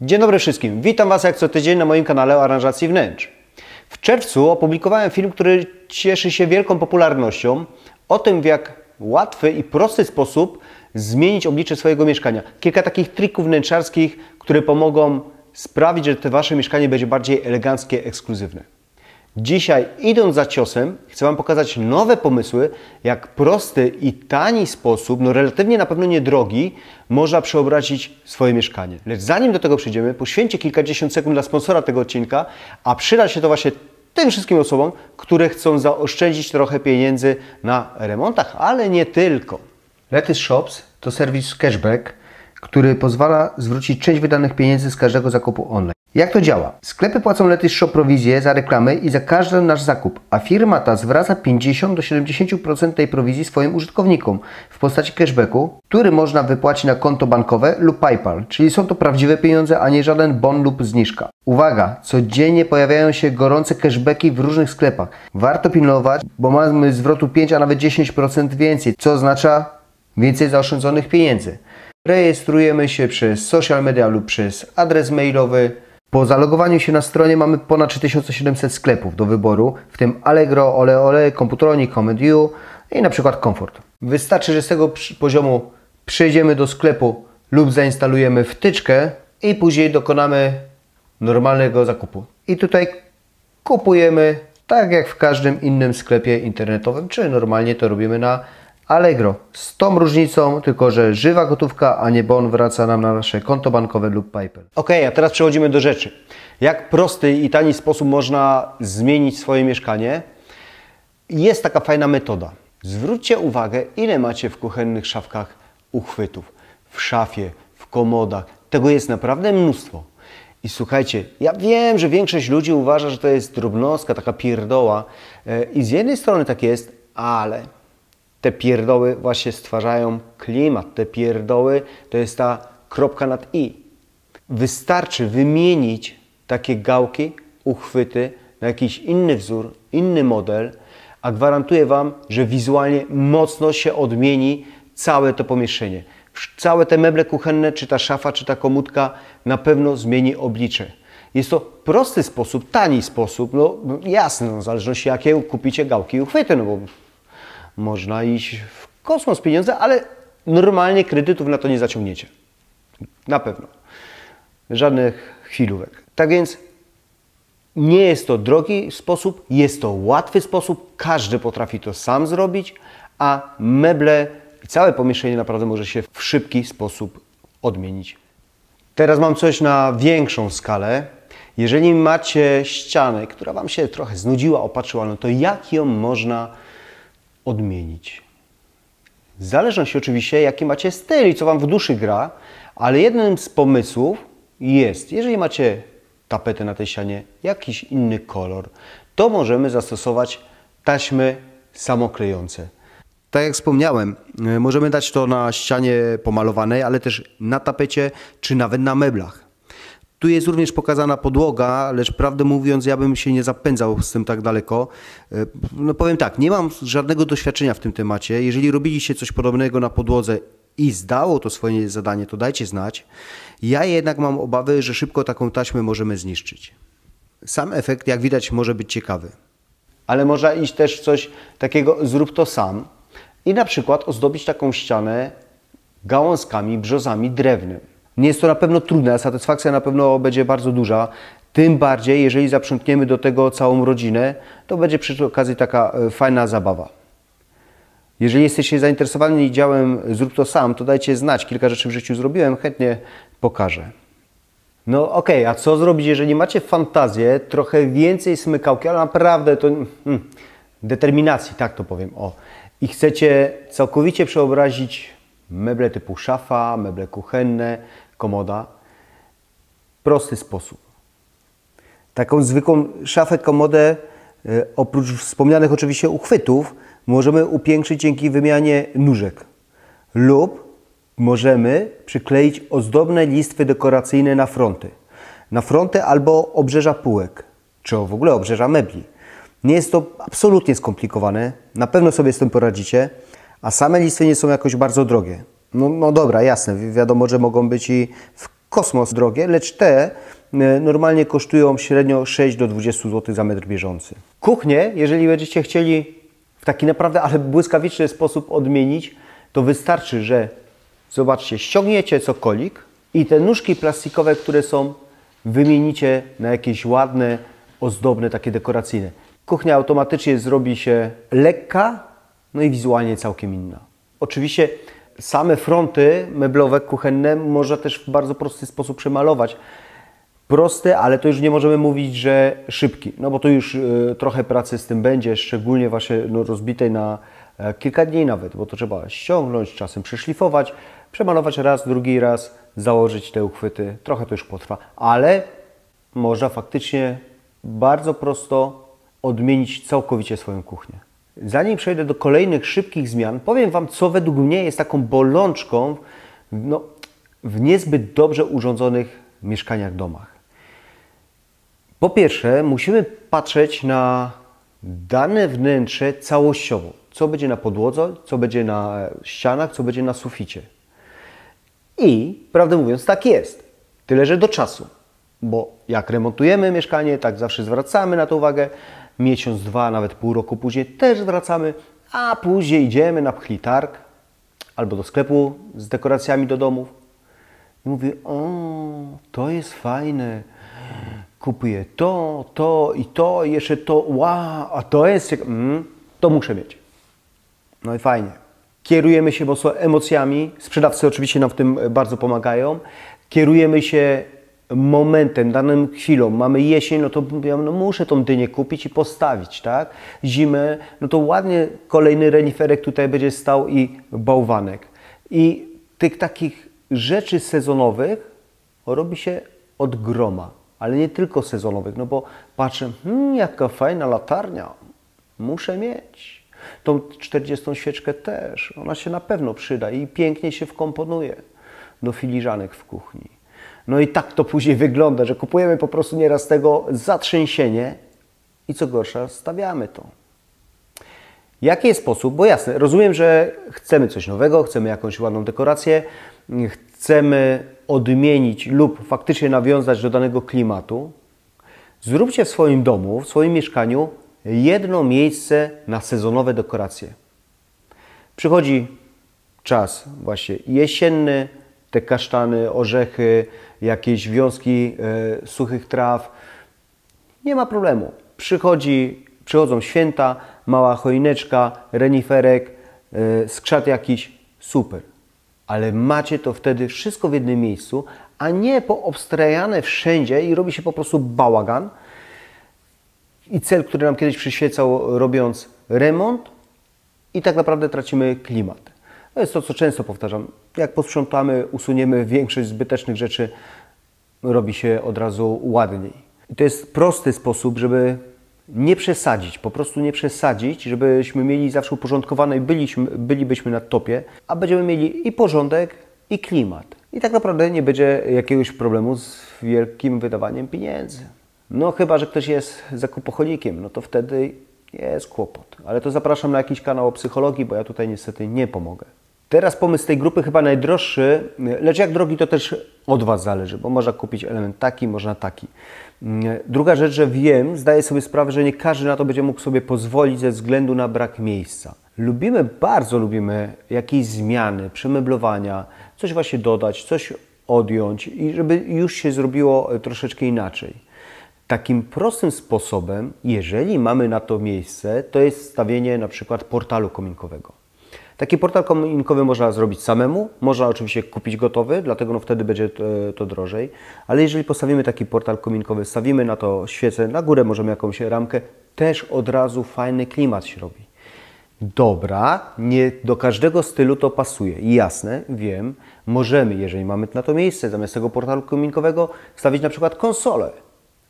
Dzień dobry wszystkim, witam Was jak co tydzień na moim kanale o aranżacji wnętrz. W czerwcu opublikowałem film, który cieszy się wielką popularnością, o tym w jak łatwy i prosty sposób zmienić oblicze swojego mieszkania. Kilka takich trików wnętrzarskich, które pomogą sprawić, że to Wasze mieszkanie będzie bardziej eleganckie, ekskluzywne. Dzisiaj, idąc za ciosem, chcę Wam pokazać nowe pomysły, jak prosty i tani sposób, relatywnie na pewno niedrogi, można przeobrazić swoje mieszkanie. Lecz zanim do tego przejdziemy, poświęćcie kilkadziesiąt sekund dla sponsora tego odcinka, a przyda się to właśnie tym wszystkim osobom, które chcą zaoszczędzić trochę pieniędzy na remontach, ale nie tylko. Letys Shops to serwis cashback, który pozwala zwrócić część wydanych pieniędzy z każdego zakupu online. Jak to działa? Sklepy płacą Letys Shop prowizję za reklamy i za każdy nasz zakup, a firma ta zwraca 50 do 70% tej prowizji swoim użytkownikom w postaci cashbacku, który można wypłacić na konto bankowe lub PayPal, czyli są to prawdziwe pieniądze, a nie żaden bon lub zniżka. Uwaga! Codziennie pojawiają się gorące cashbacki w różnych sklepach. Warto pilnować, bo mamy zwrotu 5, a nawet 10% więcej, co oznacza więcej zaoszczędzonych pieniędzy. Rejestrujemy się przez social media lub przez adres mailowy. Po zalogowaniu się na stronie mamy ponad 3700 sklepów do wyboru, w tym Allegro, Ole, Computronic, Home&You i na przykład Comfort. Wystarczy, że z tego poziomu przejdziemy do sklepu lub zainstalujemy wtyczkę i później dokonamy normalnego zakupu. I tutaj kupujemy tak jak w każdym innym sklepie internetowym, czy normalnie to robimy na Allegro. Z tą różnicą, tylko że żywa gotówka, a nie bon wraca nam na nasze konto bankowe lub PayPal. Ok, a teraz przechodzimy do rzeczy. Jak prosty i tani sposób można zmienić swoje mieszkanie? Jest taka fajna metoda. Zwróćcie uwagę, ile macie w kuchennych szafkach uchwytów. W szafie, w komodach. Tego jest naprawdę mnóstwo. I słuchajcie, ja wiem, że większość ludzi uważa, że to jest drobnostka, taka pierdoła. I z jednej strony tak jest, ale te pierdoły właśnie stwarzają klimat. Te pierdoły to jest ta kropka nad i. Wystarczy wymienić takie gałki, uchwyty na jakiś inny wzór, inny model, a gwarantuję Wam, że wizualnie mocno się odmieni całe to pomieszczenie. Całe te meble kuchenne, czy ta szafa, czy ta komódka na pewno zmieni oblicze. Jest to prosty sposób, tani sposób, jasne, w zależności jakie kupicie gałki i uchwyty, bo można iść w kosmos pieniądze, ale normalnie kredytów na to nie zaciągniecie. Na pewno. Żadnych chwilówek. Tak więc nie jest to drogi sposób, jest to łatwy sposób. Każdy potrafi to sam zrobić, a meble i całe pomieszczenie naprawdę może się w szybki sposób odmienić. Teraz mam coś na większą skalę. Jeżeli macie ścianę, która Wam się trochę znudziła, opatrzyła, to jak ją można odmienić? W zależności oczywiście, jaki macie styl i co Wam w duszy gra, ale jednym z pomysłów jest, jeżeli macie tapetę na tej ścianie, jakiś inny kolor, to możemy zastosować taśmy samoklejące. Tak jak wspomniałem, możemy dać to na ścianie pomalowanej, ale też na tapecie, czy nawet na meblach. Tu jest również pokazana podłoga, lecz prawdę mówiąc, ja bym się nie zapędzał z tym tak daleko. Powiem tak, nie mam żadnego doświadczenia w tym temacie. Jeżeli robiliście coś podobnego na podłodze i zdało to swoje zadanie, to dajcie znać. Ja jednak mam obawy, że szybko taką taśmę możemy zniszczyć. Sam efekt, jak widać, może być ciekawy. Ale można iść też w coś takiego, zrób to sam i na przykład ozdobić taką ścianę gałązkami, brzozami, drewnem. Nie jest to na pewno trudne, a satysfakcja na pewno będzie bardzo duża. Tym bardziej, jeżeli zaprzątniemy do tego całą rodzinę, to będzie przy okazji taka fajna zabawa. Jeżeli jesteście zainteresowani działem Zrób to sam, to dajcie znać. Kilka rzeczy w życiu zrobiłem, chętnie pokażę. A co zrobić, jeżeli macie fantazję, trochę więcej smykałki, ale naprawdę to determinacji, tak to powiem, i chcecie całkowicie przeobrazić meble typu szafa, meble kuchenne, komoda. Prosty sposób. Taką zwykłą szafę, komodę, oprócz wspomnianych oczywiście uchwytów, możemy upiększyć dzięki wymianie nóżek. Lub możemy przykleić ozdobne listwy dekoracyjne na fronty. Na fronty albo obrzeża półek, czy w ogóle obrzeża mebli. Nie jest to absolutnie skomplikowane. Na pewno sobie z tym poradzicie. A same listwy nie są jakoś bardzo drogie. No dobra, jasne, wiadomo, że mogą być i w kosmos drogie, lecz te normalnie kosztują średnio 6 do 20 zł za metr bieżący. Kuchnię, jeżeli będziecie chcieli w taki naprawdę ale błyskawiczny sposób odmienić, to wystarczy, że zobaczcie, ściągniecie cokolik i te nóżki plastikowe, które są, wymienicie na jakieś ładne, ozdobne, takie dekoracyjne. Kuchnia automatycznie zrobi się lekka, no i wizualnie całkiem inna. Oczywiście same fronty meblowe, kuchenne można też w bardzo prosty sposób przemalować. Prosty, ale to już nie możemy mówić, że szybki, no bo to już trochę pracy z tym będzie, szczególnie właśnie rozbitej na kilka dni nawet, bo to trzeba ściągnąć, czasem przeszlifować, przemalować raz, drugi raz, założyć te uchwyty. Trochę to już potrwa, ale można faktycznie bardzo prosto odmienić całkowicie swoją kuchnię. Zanim przejdę do kolejnych szybkich zmian, powiem Wam, co według mnie jest taką bolączką w niezbyt dobrze urządzonych mieszkaniach, domach. Po pierwsze, musimy patrzeć na dane wnętrze całościowo. Co będzie na podłodze, co będzie na ścianach, co będzie na suficie. I, prawdę mówiąc, tak jest. Tyle, że do czasu. Bo jak remontujemy mieszkanie, tak zawsze zwracamy na to uwagę. Miesiąc, dwa, nawet pół roku później też zwracamy, a później idziemy na pchlitarg albo do sklepu z dekoracjami do domów. I mówię, o, to jest fajne. Kupuję to i to, jeszcze to, wow, a to jest, to muszę mieć. No i fajnie. Kierujemy się mocno emocjami, sprzedawcy oczywiście nam w tym bardzo pomagają. Kierujemy się momentem, daną chwilą. Mamy jesień, no to no muszę tą dynię kupić i postawić, tak? Zimę, no to ładnie kolejny reniferek tutaj będzie stał i bałwanek. I tych takich rzeczy sezonowych robi się od groma, ale nie tylko sezonowych, no bo patrzę, jaka fajna latarnia, muszę mieć. Tą 40 świeczkę też, ona się na pewno przyda i pięknie się wkomponuje do filiżanek w kuchni. No i tak to później wygląda, że kupujemy po prostu nieraz tego zatrzęsienie i co gorsza, stawiamy to. Jaki jest sposób? Bo jasne, rozumiem, że chcemy coś nowego, chcemy jakąś ładną dekorację, chcemy odmienić lub faktycznie nawiązać do danego klimatu. Zróbcie w swoim domu, w swoim mieszkaniu jedno miejsce na sezonowe dekoracje. Przychodzi czas właśnie jesienny, te kasztany, orzechy, jakieś wiązki suchych traw. Nie ma problemu. Przychodzą święta, mała choineczka, reniferek, skrzat jakiś, super. Ale macie to wtedy wszystko w jednym miejscu, a nie poobstrajane wszędzie i robi się po prostu bałagan. I cel, który nam kiedyś przyświecał, robiąc remont, i tak naprawdę tracimy klimat. To jest to, co często powtarzam. Jak posprzątamy, usuniemy większość zbytecznych rzeczy, robi się od razu ładniej. I to jest prosty sposób, żeby nie przesadzić, po prostu nie przesadzić, żebyśmy mieli zawsze uporządkowane i bylibyśmy na topie, a będziemy mieli i porządek, i klimat. I tak naprawdę nie będzie jakiegoś problemu z wielkim wydawaniem pieniędzy. No chyba, że ktoś jest zakupocholikiem, no to wtedy jest kłopot. Ale to zapraszam na jakiś kanał o psychologii, bo ja tutaj niestety nie pomogę. Teraz pomysł tej grupy chyba najdroższy, lecz jak drogi to też od Was zależy, bo można kupić element taki, można taki. Druga rzecz, że zdaję sobie sprawę, że nie każdy na to będzie mógł sobie pozwolić ze względu na brak miejsca. Bardzo lubimy jakieś zmiany, przemeblowania, coś właśnie dodać, coś odjąć i żeby już się zrobiło troszeczkę inaczej. Takim prostym sposobem, jeżeli mamy na to miejsce, to jest wstawienie na przykład portalu kominkowego. Taki portal kominkowy można zrobić samemu, można oczywiście kupić gotowy, dlatego wtedy będzie to drożej, ale jeżeli postawimy taki portal kominkowy, stawimy na to świecę, na górę możemy jakąś ramkę, też od razu fajny klimat się robi. Dobra, nie do każdego stylu to pasuje. Jasne, wiem, możemy, jeżeli mamy na to miejsce, zamiast tego portalu kominkowego, wstawić na przykład konsolę.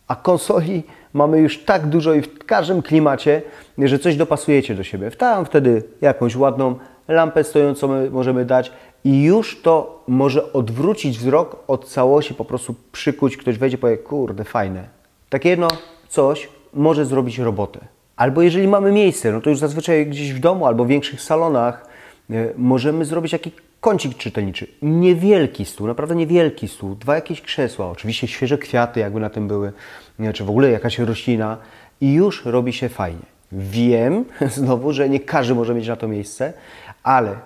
A konsoli mamy już tak dużo i w każdym klimacie, że coś dopasujecie do siebie. Tam wtedy jakąś ładną lampę stojącą możemy dać i już to może odwrócić wzrok od całości, po prostu przykuć, ktoś wejdzie i powie, kurde, fajne. Takie jedno coś może zrobić robotę. Albo jeżeli mamy miejsce, no to już zazwyczaj gdzieś w domu albo w większych salonach możemy zrobić jakiś kącik czytelniczy, niewielki stół, naprawdę niewielki stół, 2 jakieś krzesła, oczywiście świeże kwiaty jakby na tym były, czy w ogóle jakaś roślina i już robi się fajnie. Wiem znowu, że nie każdy może mieć na to miejsce, ale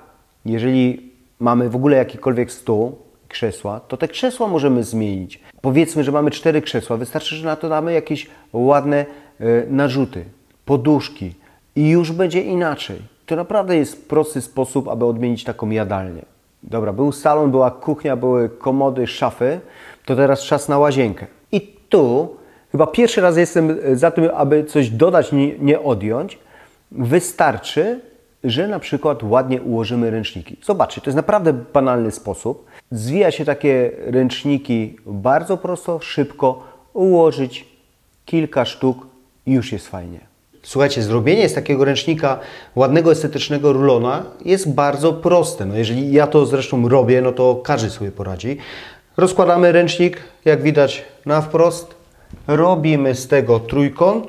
jeżeli mamy w ogóle jakikolwiek stół, krzesła, to te krzesła możemy zmienić. Powiedzmy, że mamy 4 krzesła, wystarczy, że na to damy jakieś ładne narzuty, poduszki i już będzie inaczej. To naprawdę jest prosty sposób, aby odmienić taką jadalnię. Dobra, był salon, była kuchnia, były komody, szafy, to teraz czas na łazienkę. I tu chyba pierwszy raz jestem za tym, aby coś dodać, nie odjąć. Wystarczy, że na przykład ładnie ułożymy ręczniki. Zobaczcie, to jest naprawdę banalny sposób. Zwija się takie ręczniki bardzo prosto, szybko, ułożyć kilka sztuk i już jest fajnie. Słuchajcie, zrobienie z takiego ręcznika ładnego, estetycznego rulona jest bardzo proste. No jeżeli ja to zresztą robię, no to każdy sobie poradzi. Rozkładamy ręcznik, jak widać na wprost. Robimy z tego trójkąt.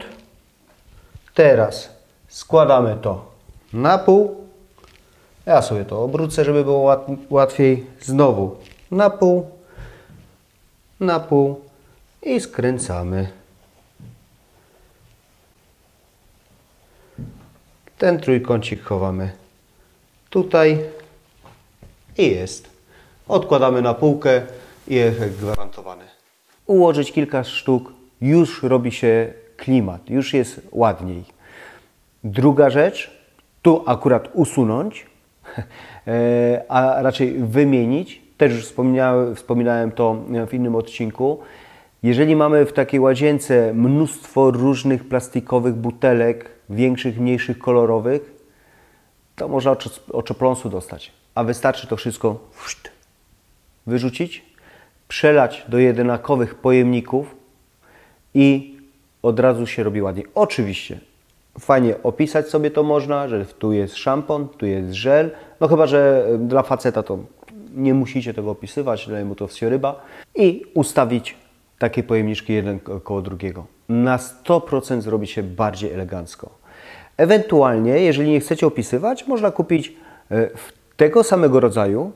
Teraz składamy to na pół. Ja sobie to obrócę, żeby było łatwiej. Znowu na pół i skręcamy. Ten trójkącik chowamy tutaj i jest. Odkładamy na półkę i efekt gwarantowany. Ułożyć kilka sztuk, już robi się klimat, już jest ładniej. Druga rzecz, tu akurat usunąć, a raczej wymienić. Też już wspominałem to w innym odcinku. Jeżeli mamy w takiej łazience mnóstwo różnych plastikowych butelek, większych, mniejszych, kolorowych, to można oczopląsu dostać. A wystarczy to wszystko wyrzucić, przelać do jednakowych pojemników i od razu się robi ładnie. Oczywiście fajnie opisać sobie to można, że tu jest szampon, tu jest żel, no chyba że dla faceta to nie musicie tego opisywać, daje mu to wsioryba i ustawić takie pojemniczki jeden koło drugiego. Na 100% zrobi się bardziej elegancko. Ewentualnie, jeżeli nie chcecie opisywać, można kupić tego samego rodzaju,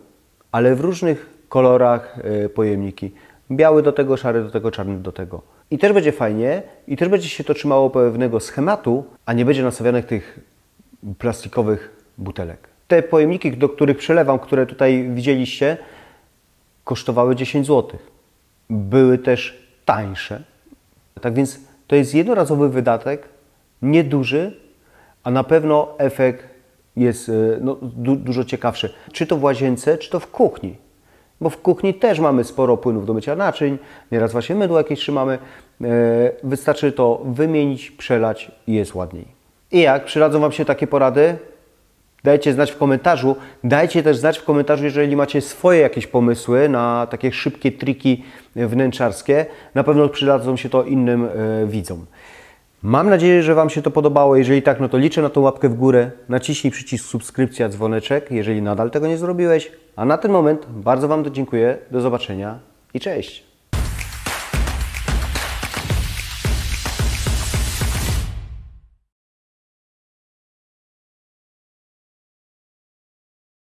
ale w różnych kolorach pojemniki. Biały do tego, szary do tego, czarny do tego. I też będzie fajnie, i też będzie się to trzymało pewnego schematu, a nie będzie nastawionych tych plastikowych butelek. Te pojemniki, do których przelewam, które tutaj widzieliście, kosztowały 10 zł. Były też tańsze. Tak więc to jest jednorazowy wydatek, nieduży, a na pewno efekt jest dużo ciekawszy. Czy to w łazience, czy to w kuchni. Bo w kuchni też mamy sporo płynów do mycia naczyń, nieraz właśnie mydło jakieś trzymamy. Wystarczy to wymienić, przelać i jest ładniej. I jak przydadzą Wam się takie porady? Dajcie znać w komentarzu. Dajcie też znać w komentarzu, jeżeli macie swoje jakieś pomysły na takie szybkie triki wnętrzarskie. Na pewno przydadzą się to innym widzom. Mam nadzieję, że Wam się to podobało. Jeżeli tak, no to liczę na tą łapkę w górę. Naciśnij przycisk subskrypcja, dzwoneczek, jeżeli nadal tego nie zrobiłeś. A na ten moment bardzo Wam dziękuję. Do zobaczenia i cześć!